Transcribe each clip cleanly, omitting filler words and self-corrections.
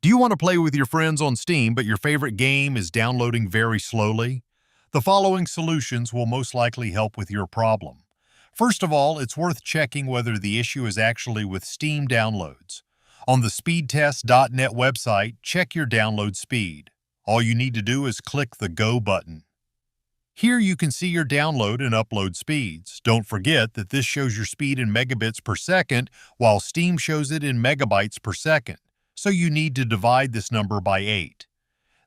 Do you want to play with your friends on Steam, but your favorite game is downloading very slowly? The following solutions will most likely help with your problem. First of all, it's worth checking whether the issue is actually with Steam downloads. On the Speedtest.net website, check your download speed. All you need to do is click the Go button. Here you can see your download and upload speeds. Don't forget that this shows your speed in megabits per second, while Steam shows it in megabytes per second. So you need to divide this number by 8.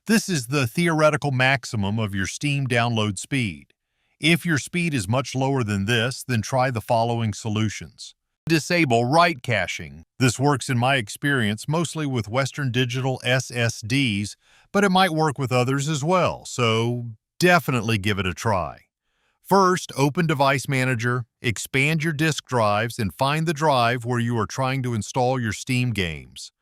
This is the theoretical maximum of your Steam download speed. If your speed is much lower than this, then try the following solutions. Disable write caching. This works in my experience mostly with Western Digital SSDs, but it might work with others as well, so definitely give it a try. First, open Device Manager, expand your disk drives, and find the drive where you are trying to install your Steam games.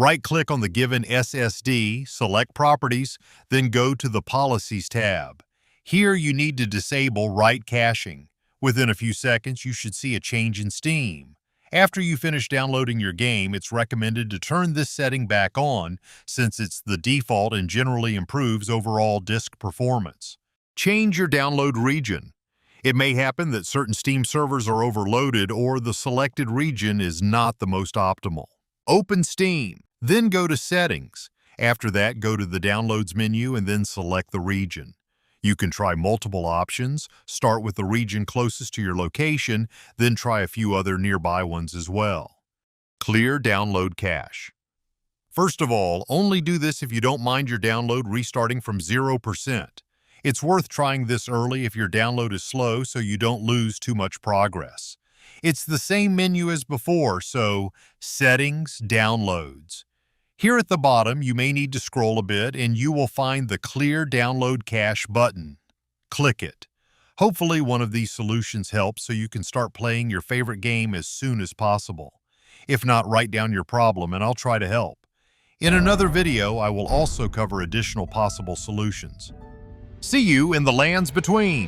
Right-click on the given SSD, select Properties, then go to the Policies tab. Here you need to disable write caching. Within a few seconds, you should see a change in Steam. After you finish downloading your game, it's recommended to turn this setting back on since it's the default and generally improves overall disk performance. Change your download region. It may happen that certain Steam servers are overloaded or the selected region is not the most optimal. Open Steam, then go to Settings. After that, go to the Downloads menu and then select the region. You can try multiple options, start with the region closest to your location, then try a few other nearby ones as well. Clear download cache. First of all, only do this if you don't mind your download restarting from 0%. It's worth trying this early if your download is slow so you don't lose too much progress. It's the same menu as before, so Settings, Downloads. Here at the bottom, you may need to scroll a bit and you will find the Clear Download Cache button. Click it. Hopefully one of these solutions helps so you can start playing your favorite game as soon as possible. If not, write down your problem and I'll try to help. In another video, I will also cover additional possible solutions. See you in the lands between.